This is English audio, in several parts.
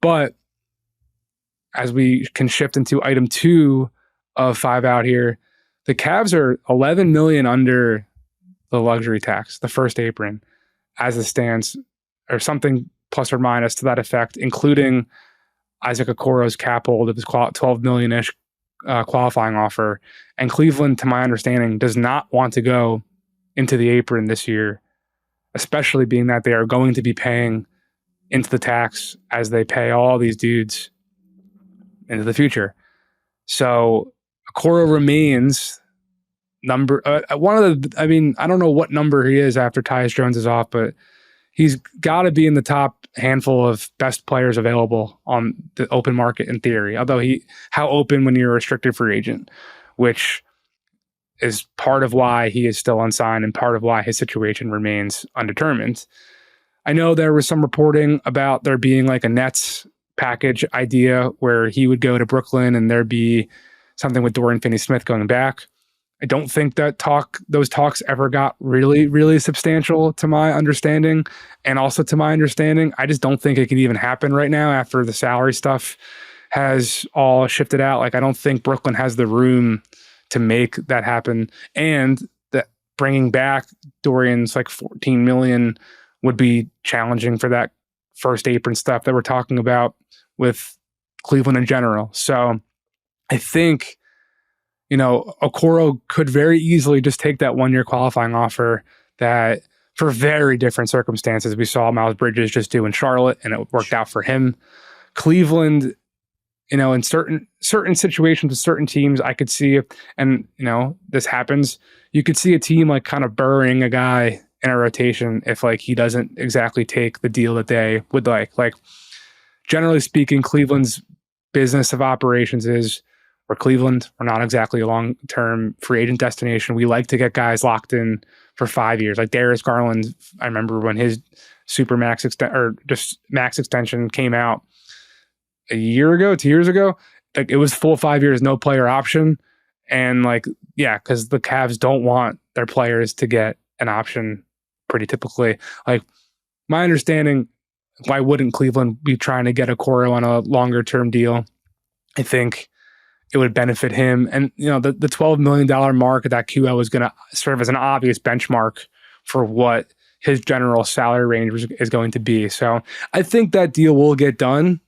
But as we can shift into item 2 of 5 out here, the Cavs are $11 million under the luxury tax, the first apron, as it stands, or something plus or minus to that effect, including Isaac Okoro's cap hold of his $12 million-ish qualifying offer. And Cleveland, to my understanding, does not want to go into the apron this year, especially being that they are going to be paying into the tax as they pay all these dudes into the future. So Okoro remains number one of the, I mean, I don't know what number he is after Tyus Jones is off, but he's got to be in the top handful of best players available on the open market in theory. Although how open when you're a restricted free agent, which is part of why he is still unsigned and part of why his situation remains undetermined. I know there was some reporting about there being like a Nets package idea where he would go to Brooklyn and there'd be something with Dorian Finney-Smith going back. I don't think that those talks ever got really, really substantial to my understanding. And also to my understanding, I just don't think it could even happen right now after the salary stuff has all shifted out. Like, I don't think Brooklyn has the room to make that happen. And that bringing back Dorian's like $14 million would be challenging for that first apron stuff that we're talking about with Cleveland in general. So I think, Okoro could very easily just take that 1-year qualifying offer that, for very different circumstances, we saw Miles Bridges just do in Charlotte, and it worked out for him. Cleveland, in certain situations with certain teams, I could see, and this happens, you could see a team like kind of burying a guy in a rotation if like he doesn't exactly take the deal that they would like. Like, generally speaking, Cleveland's business of operations is, we're Cleveland. We're not exactly a long-term free agent destination. We like to get guys locked in for 5 years. Like Darius Garland, I remember when his super max max extension came out a year ago, 2 years ago. Like, it was full 5 years, no player option. And because the Cavs don't want their players to get an option pretty typically. Like, my understanding, why wouldn't Cleveland be trying to get Okoro on a longer-term deal? I think it would benefit him. And, the $12 million mark at that QL is going to serve as an obvious benchmark for what his general salary range is going to be. So I think that deal will get done.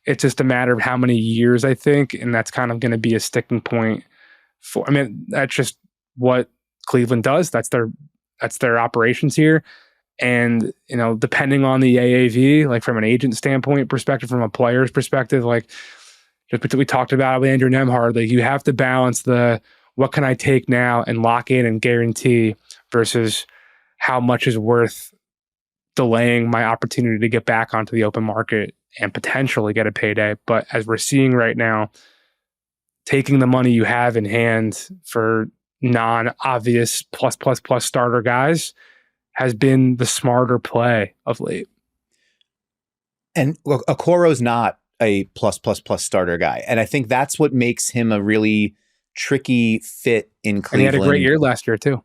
It's just a matter of how many years, I think. And that's kind of going to be a sticking point that's just what Cleveland does. That's their operations here. And, depending on the AAV, like from an agent standpoint perspective, from a player's perspective, like, just we talked about with Andrew Nemhard, like, you have to balance the what can I take now and lock in and guarantee versus how much is worth delaying my opportunity to get back onto the open market and potentially get a payday. But as we're seeing right now, taking the money you have in hand for non-obvious plus starter guys has been the smarter play of late. And Okoro's not a plus starter guy. And I think that's what makes him a really tricky fit in Cleveland. And he had a great year last year too.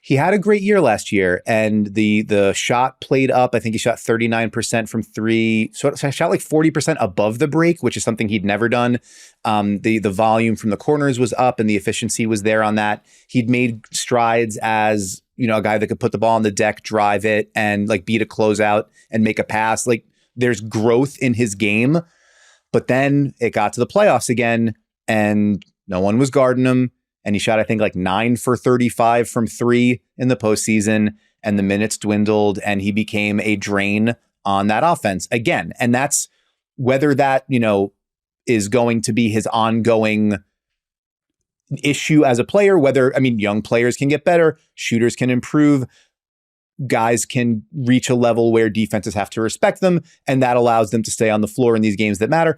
He had a great year last year, and the shot played up. I think he shot 39% from three. So I shot like 40% above the break, which is something he'd never done. The volume from the corners was up, and the efficiency was there on that. He'd made strides as, a guy that could put the ball on the deck, drive it, and like beat a closeout and make a pass. Like, there's growth in his game. But then it got to the playoffs again, and no one was guarding him. And he shot, I think, like 9 for 35 from three in the postseason. And the minutes dwindled, and he became a drain on that offense again. And that's whether that, is going to be his ongoing issue as a player, young players can get better, shooters can improve, guys can reach a level where defenses have to respect them, and that allows them to stay on the floor in these games that matter.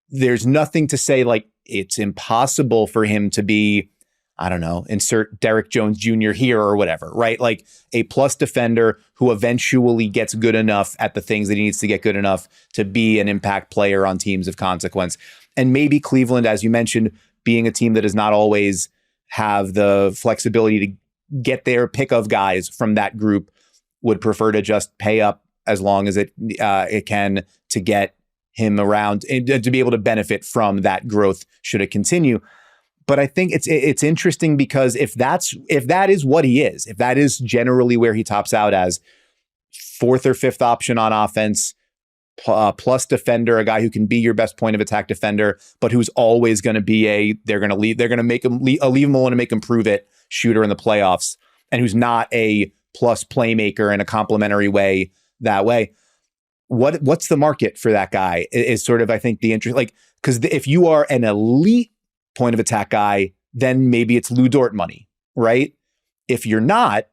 There's nothing to say like it's impossible for him to be, I don't know, insert Derek Jones Jr. here or whatever, right? Like a plus defender who eventually gets good enough at the things that he needs to get good enough to be an impact player on teams of consequence. And maybe Cleveland, as you mentioned, being a team that does not always have the flexibility to get their pick of guys from that group, would prefer to just pay up as long as it can to get him around and to be able to benefit from that growth should it continue. But I think it's interesting because if that is what he is, if that is generally where he tops out as fourth or fifth option on offense, plus defender, a guy who can be your best point of attack defender, but who's always going to be they're going to make him leave him alone and make him prove it shooter in the playoffs, and who's not a plus playmaker in a complementary way that way. What's the market for that guy is sort of, I think, the interest, like, because if you are an elite point of attack guy, then maybe it's Lou Dort money, right? If you're not,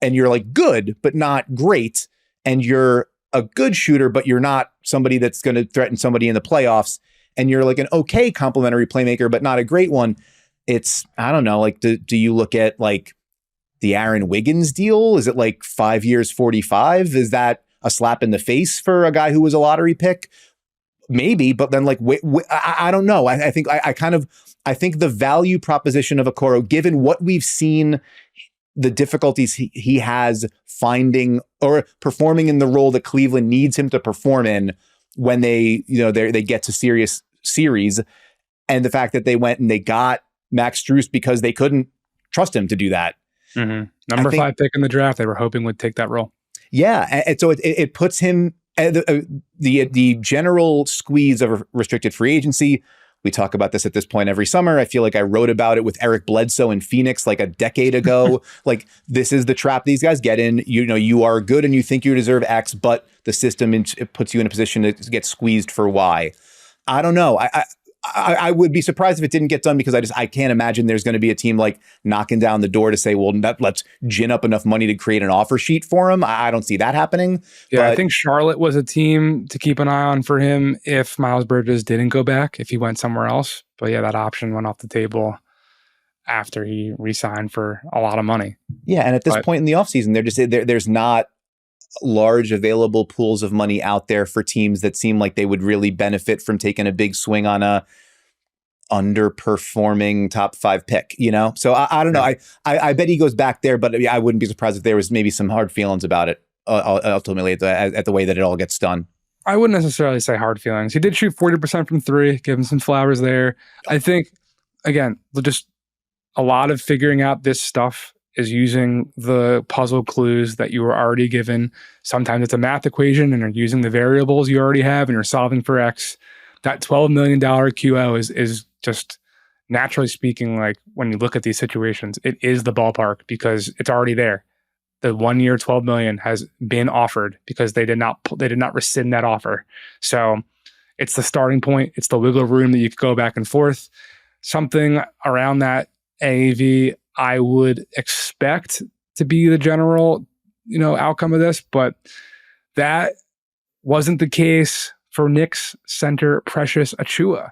and you're like good, but not great, and you're a good shooter, but you're not somebody that's going to threaten somebody in the playoffs, and you're like an okay complementary playmaker, but not a great one, it's, I don't know, like, do you look at like the Aaron Wiggins deal? Is it like 5 years, 45? Is that a slap in the face for a guy who was a lottery pick? Maybe, but then like, I don't know. I think I think the value proposition of Okoro, given what we've seen, the difficulties he has finding or performing in the role that Cleveland needs him to perform in when they get to serious series, and the fact that they went and they got Max Strus because they couldn't trust him to do that. Mm-hmm. Number 5 pick in the draft, they were hoping would take that role. Yeah, and so it puts him the general squeeze of restricted free agency. We talk about this at this point every summer. I feel like I wrote about it with Eric Bledsoe in Phoenix like a decade ago. Like, this is the trap these guys get in. You are good and you think you deserve X, but the system it puts you in a position to get squeezed for Y. I don't know. I would be surprised if it didn't get done, because I can't imagine there's going to be a team like knocking down the door to say, well, let's gin up enough money to create an offer sheet for him. I don't see that happening. Yeah, but I think Charlotte was a team to keep an eye on for him if Miles Bridges didn't go back, if he went somewhere else. But yeah, that option went off the table after he re-signed for a lot of money. Yeah, and at this point in the offseason, there's not large available pools of money out there for teams that seem like they would really benefit from taking a big swing on a underperforming top 5 pick, So I don't know. I bet he goes back there, but I wouldn't be surprised if there was maybe some hard feelings about it ultimately at the way that it all gets done. I wouldn't necessarily say hard feelings. He did shoot 40% from 3, give him some flowers there. I think, again, just a lot of figuring out this stuff is using the puzzle clues that you were already given. Sometimes it's a math equation and you're using the variables you already have and you're solving for X. That $12 million QO is just, naturally speaking, like, when you look at these situations, it is the ballpark because it's already there. The 1 year, $12 million has been offered because they did not rescind that offer. So it's the starting point. It's the wiggle room that you could go back and forth. Something around that AAV, I would expect to be the general, outcome of this, but that wasn't the case for Knicks center Precious Achiuwa.